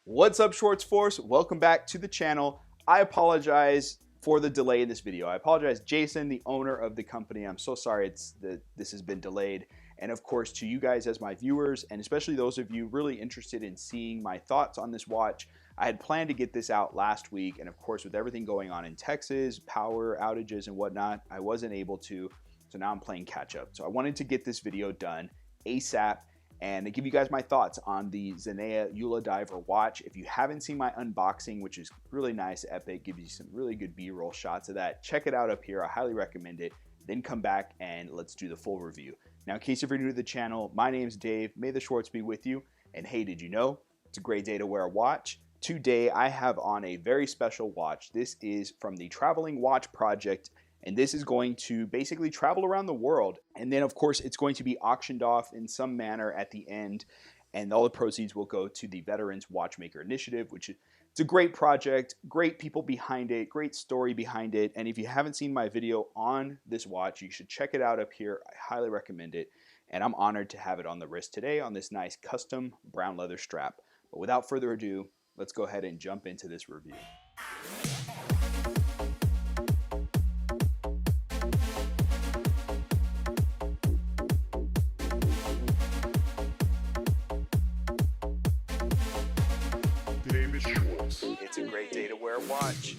What's up, Schwartz Force? Welcome back to the channel. I apologize for the delay in this video. I apologize, Jason, the owner of the company. I'm so sorry this has been delayed. And of course, to you guys as my viewers, and especially those of you really interested in seeing my thoughts on this watch, I had planned to get this out last week. And of course, with everything going on in Texas, power outages and whatnot, I wasn't able to. So now I'm playing catch up. So I wanted to get this video done ASAP and to give you guys my thoughts on the ZENEA ULA Diver watch. If you haven't seen my unboxing, which is really nice, epic, gives you some really good B-roll shots of that, check it out up here. I highly recommend it. Then come back and let's do the full review. Now, in case if you're new to the channel, my name's Dave. May the Schwartz be with you. And hey, did you know it's a great day to wear a watch? Today, I have on a very special watch. This is from the Traveling Watch Project, and this is going to basically travel around the world. And then, of course, it's going to be auctioned off in some manner at the end, and all the proceeds will go to the Veterans Watchmaker Initiative, which it's a great project, great people behind it, great story behind it. And if you haven't seen my video on this watch, you should check it out up here. I highly recommend it. And I'm honored to have it on the wrist today on this nice custom brown leather strap. But without further ado, let's go ahead and jump into this review. It's a great day to wear a watch.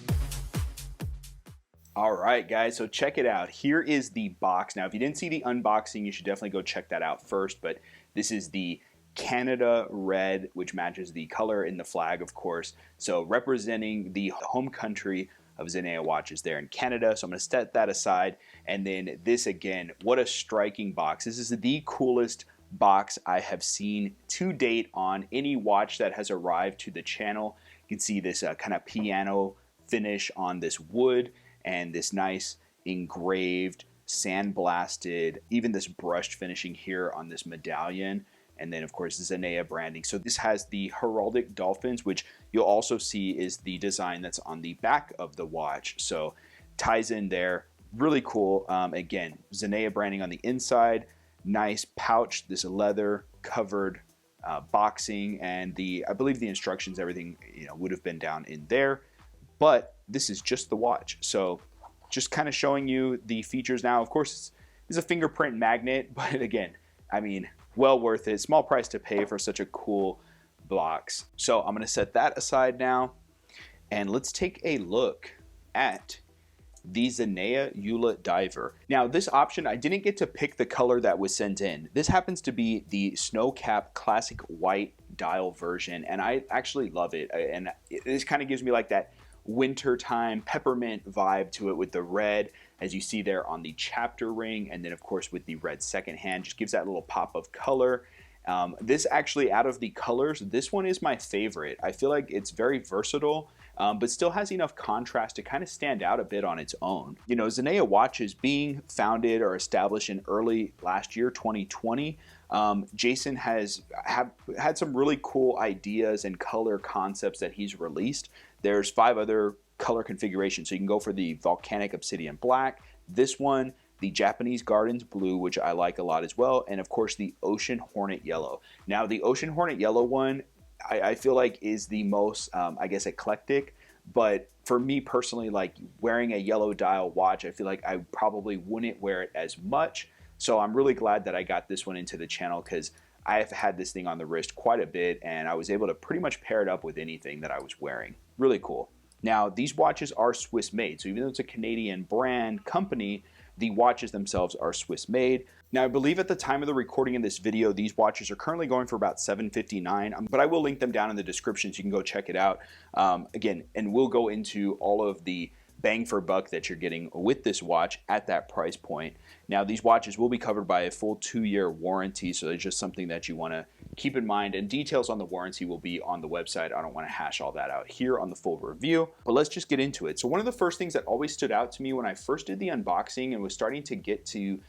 All right, guys, so check it out. Here is the box. Now, if you didn't see the unboxing, you should definitely go check that out first, but this is the Canada red, which matches the color in the flag, of course. So representing the home country of ZENEA watches there in Canada. So I'm going to set that aside. And then this again, what a striking box. This is the coolest box I have seen to date on any watch that has arrived to the channel. You can see this kind of piano finish on this wood and this nice engraved, sandblasted, even this brushed finishing here on this medallion. And then, of course, ZENEA branding. So this has the heraldic dolphins, which you'll also see is the design that's on the back of the watch. So ties in there, really cool. Again, ZENEA branding on the inside, nice pouch, this leather covered boxing, and I believe the instructions, everything, would have been down in there. But this is just the watch. So just kind of showing you the features now. Of course, it's a fingerprint magnet, but again, I mean, well worth it. Small price to pay for such a cool box. So I'm going to set that aside now, and let's take a look at the ZENEA ULA Diver. Now, this option, I didn't get to pick the color that was sent in. This happens to be the Snow Cap Classic White dial version, and I actually love it. And this kind of gives me like that wintertime peppermint vibe to it with the red, as you see there on the chapter ring, and then of course with the red second hand, just gives that little pop of color. This actually, out of the colors, this one is my favorite. I feel like it's very versatile, but still has enough contrast to kind of stand out a bit on its own. ZENEA Watches being founded or established in early last year, 2020, Jason has had some really cool ideas and color concepts that he's released. There's 5 other color configurations. So you can go for the Volcanic Obsidian Black, this one, the Japanese Gardens Blue, which I like a lot as well, and of course the Ocean Hornet Yellow. Now the Ocean Hornet Yellow one, I feel like is the most, I guess, eclectic, but for me personally, like wearing a yellow dial watch, I feel like I probably wouldn't wear it as much. So I'm really glad that I got this one into the channel, because I have had this thing on the wrist quite a bit, and I was able to pretty much pair it up with anything that I was wearing. Really cool. Now, these watches are Swiss made, so even though it's a Canadian brand company, the watches themselves are Swiss made. Now, I believe at the time of the recording of this video, these watches are currently going for about $759, but I will link them down in the description so you can go check it out. Again, and we'll go into all of the bang for buck that you're getting with this watch at that price point. Now, these watches will be covered by a full 2-year warranty, so it's just something that you want to keep in mind, and details on the warranty will be on the website. I don't want to hash all that out here on the full review, but let's just get into it. So one of the first things that always stood out to me when I first did the unboxing and was starting to get to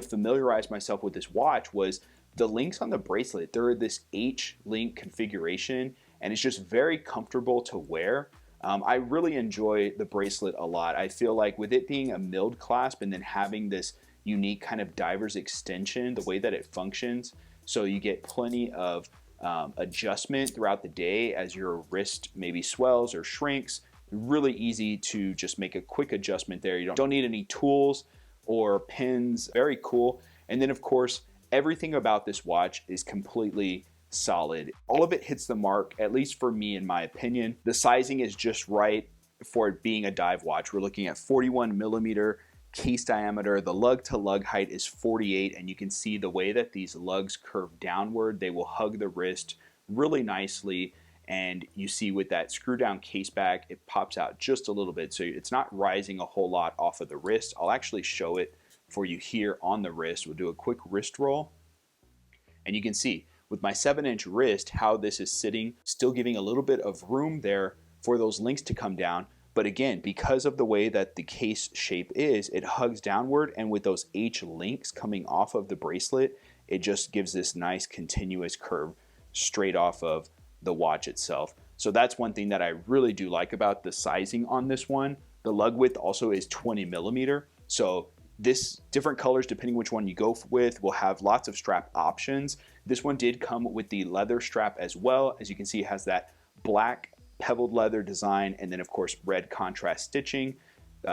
familiarize myself with this watch was the links on the bracelet. They're this H-link configuration, and it's just very comfortable to wear. I really enjoy the bracelet a lot. I feel like with it being a milled clasp and then having this unique kind of diver's extension, the way that it functions, so you get plenty of adjustment throughout the day as your wrist maybe swells or shrinks. Really easy to just make a quick adjustment there. You don't need any tools or pins. Very cool. And then of course, everything about this watch is completely solid. All of it hits the mark, at least for me in my opinion. The sizing is just right for it being a dive watch. We're looking at 41 millimeter case diameter. The lug to lug height is 48, and you can see the way that these lugs curve downward, they will hug the wrist really nicely. And you see with that screw down case back, it pops out just a little bit. So it's not rising a whole lot off of the wrist. I'll actually show it for you here on the wrist. We'll do a quick wrist roll. And you can see with my 7-inch wrist, how this is sitting, still giving a little bit of room there for those links to come down. But again, because of the way that the case shape is, it hugs downward, and with those H links coming off of the bracelet, it just gives this nice continuous curve straight off of the watch itself. So that's one thing that I really do like about the sizing on this one. The lug width also is 20 millimeter. So this different colors, depending which one you go with, will have lots of strap options. This one did come with the leather strap as well. As you can see, it has that black pebbled leather design, and then of course red contrast stitching,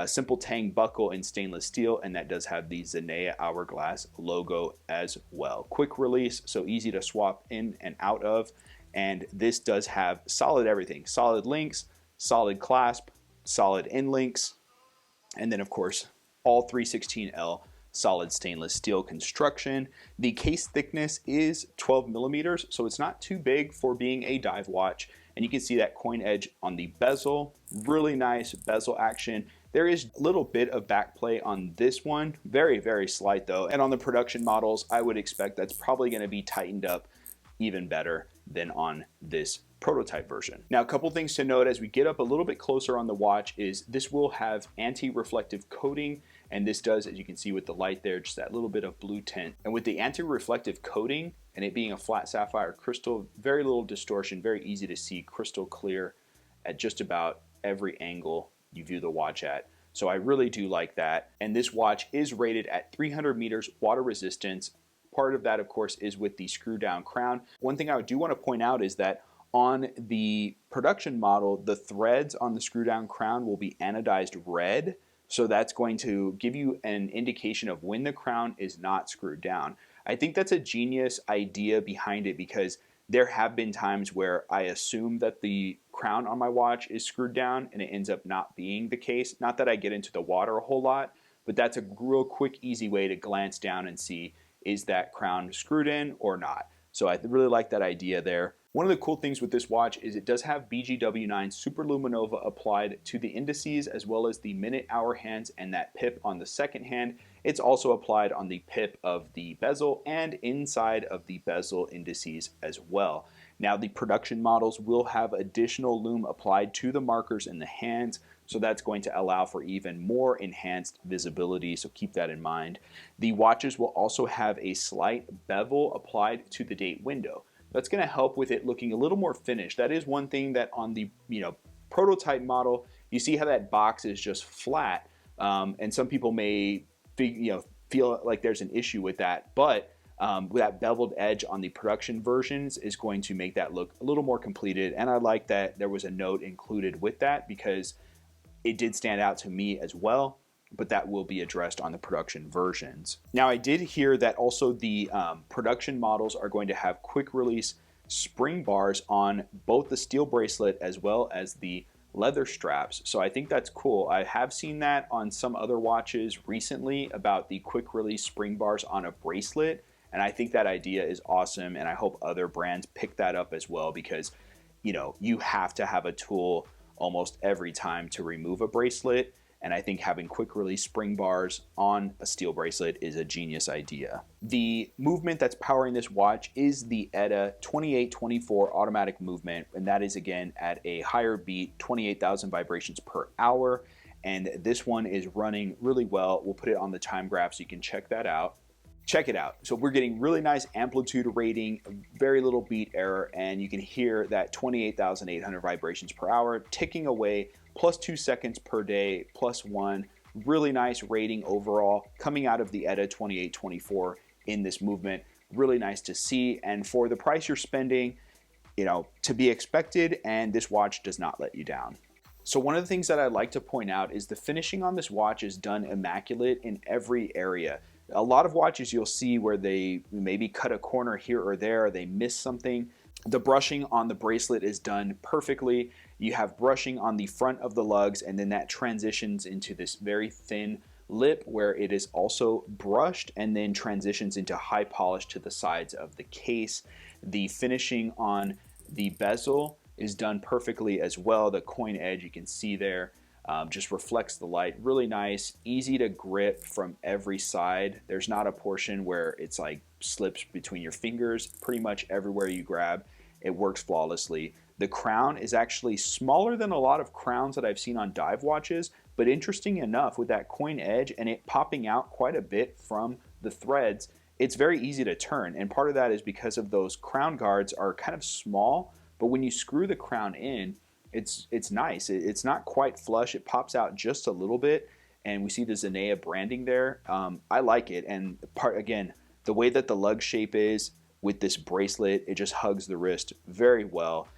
simple tang buckle in stainless steel, and that does have the ZENEA hourglass logo as well. Quick release, so easy to swap in and out of. And this does have solid everything, solid links, solid clasp, solid end links, and then of course all 316L solid stainless steel construction. The case thickness is 12 millimeters, so it's not too big for being a dive watch. And you can see that coin edge on the bezel, really nice bezel action. There is a little bit of back play on this one, very, very slight though. And on the production models, I would expect that's probably gonna be tightened up even better than on this prototype version. Now, a couple things to note as we get up a little bit closer on the watch is this will have anti-reflective coating, and this does, as you can see with the light there, just that little bit of blue tint. And with the anti-reflective coating and it being a flat sapphire crystal, very little distortion, very easy to see crystal clear at just about every angle you view the watch at. So I really do like that. And this watch is rated at 300 meters water resistance. Part of that, of course, is with the screw down crown. One thing I do want to point out is that on the production model, the threads on the screw down crown will be anodized red. So that's going to give you an indication of when the crown is not screwed down. I think that's a genius idea behind it, because there have been times where I assume that the crown on my watch is screwed down and it ends up not being the case. Not that I get into the water a whole lot, but that's a real quick, easy way to glance down and see, is that crown screwed in or not? So I really like that idea there. One of the cool things with this watch is it does have BGW9 Super Luminova applied to the indices, as well as the minute, hour hands and that pip on the second hand. It's also applied on the pip of the bezel and inside of the bezel indices as well. Now, the production models will have additional lume applied to the markers in the hands, so that's going to allow for even more enhanced visibility, so keep that in mind. The watches will also have a slight bevel applied to the date window. That's going to help with it looking a little more finished. That is one thing that on the prototype model, you see how that box is just flat, and some people may feel like there's an issue with that, but with that beveled edge on the production versions is going to make that look a little more completed. And I like that there was a note included with that, because it did stand out to me as well, but that will be addressed on the production versions. Now, I did hear that also the production models are going to have quick release spring bars on both the steel bracelet as well as the leather straps. So I think that's cool. I have seen that on some other watches recently about the quick release spring bars on a bracelet. And I think that idea is awesome. And I hope other brands pick that up as well, because you have to have a tool almost every time to remove a bracelet. And I think having quick release spring bars on a steel bracelet is a genius idea. The movement that's powering this watch is the ETA 2824 automatic movement, and that is again at a higher beat, 28,000 vibrations per hour. And this one is running really well. We'll put it on the time graph so you can check that out. Check it out. So we're getting really nice amplitude rating, very little beat error, and you can hear that 28,800 vibrations per hour ticking away, plus 2 seconds per day, +1. Really nice rating overall coming out of the ETA 2824 in this movement. Really nice to see, and for the price you're spending, you know, to be expected, and this watch does not let you down. So one of the things that I'd like to point out is the finishing on this watch is done immaculate in every area. A lot of watches you'll see where they maybe cut a corner here or there, or they miss something. The brushing on the bracelet is done perfectly. You have brushing on the front of the lugs, and then that transitions into this very thin lip where it is also brushed, and then transitions into high polish to the sides of the case. The finishing on the bezel is done perfectly as well. The coin edge you can see there just reflects the light. Really nice, easy to grip from every side. There's not a portion where it's like slips between your fingers. Pretty much everywhere you grab, it works flawlessly. The crown is actually smaller than a lot of crowns that I've seen on dive watches, but interesting enough, with that coin edge and it popping out quite a bit from the threads, it's very easy to turn. And part of that is because of those crown guards are kind of small, but when you screw the crown in, it's nice. It's not quite flush. It pops out just a little bit, and we see the ZENEA branding there. I like it, and again, the way that the lug shape is with this bracelet, it just hugs the wrist very well.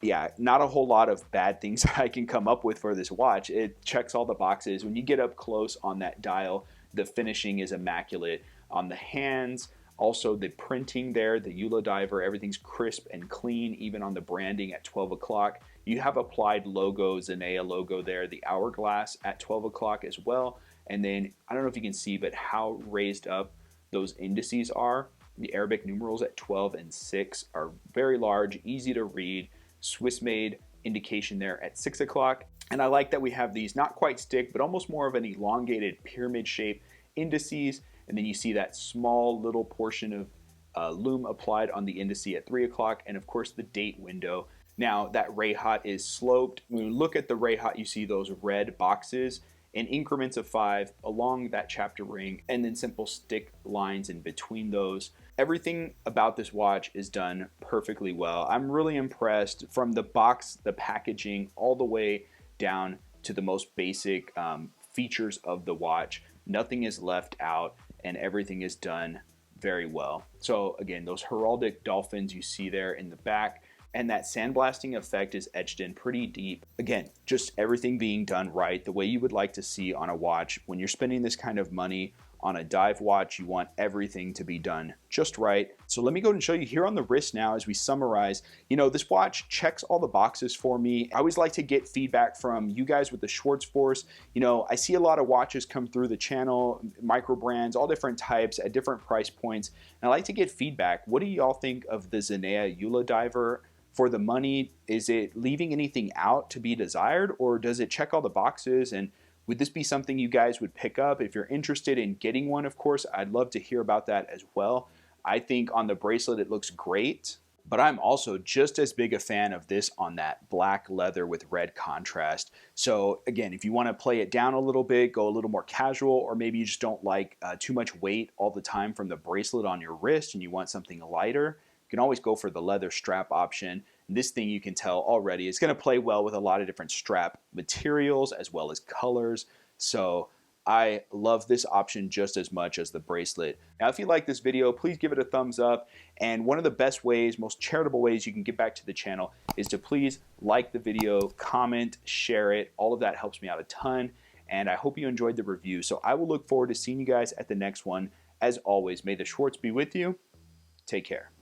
Yeah, not a whole lot of bad things I can come up with for this watch. It checks all the boxes. When you get up close on that dial, the finishing is immaculate. On the hands, also the printing there, the ULA Diver, everything's crisp and clean, even on the branding at 12 o'clock. You have applied logo, ZENEA logo there, the hourglass at 12 o'clock as well. And then, I don't know if you can see, but how raised up those indices are. The Arabic numerals at 12 and 6 are very large, easy to read. Swiss made indication there at 6 o'clock. And I like that we have these not quite stick, but almost more of an elongated pyramid shape indices. And then you see that small little portion of lume applied on the indice at 3 o'clock, and of course the date window. Now that Rayhot is sloped. When you look at the Rayhot, you see those red boxes in increments of 5 along that chapter ring, and then simple stick lines in between those. Everything about this watch is done perfectly well. I'm really impressed from the box, the packaging, all the way down to the most basic features of the watch. Nothing is left out, and everything is done very well. So again, those heraldic dolphins you see there in the back, and that sandblasting effect is etched in pretty deep. Again, just everything being done right, the way you would like to see on a watch. When you're spending this kind of money on a dive watch, you want everything to be done just right. So let me go ahead and show you here on the wrist now as we summarize. You know, this watch checks all the boxes for me. I always like to get feedback from you guys with the Schwartz Force. You know, I see a lot of watches come through the channel, micro brands, all different types at different price points. And I like to get feedback. What do y'all think of the ZENEA ULA Diver? For the money, is it leaving anything out to be desired, or does it check all the boxes? And would this be something you guys would pick up? If you're interested in getting one, of course, I'd love to hear about that as well. I think on the bracelet it looks great, but I'm also just as big a fan of this on that black leather with red contrast. So again, if you want to play it down a little bit, go a little more casual, or maybe you just don't like too much weight all the time from the bracelet on your wrist and you want something lighter, you can always go for the leather strap option. This thing, you can tell already, is going to play well with a lot of different strap materials as well as colors. So I love this option just as much as the bracelet. Now, if you like this video, please give it a thumbs up. And one of the best ways, most charitable ways you can get back to the channel is to please like the video, comment, share it. All of that helps me out a ton. And I hope you enjoyed the review. So I will look forward to seeing you guys at the next one. As always, may the Schwartz be with you. Take care.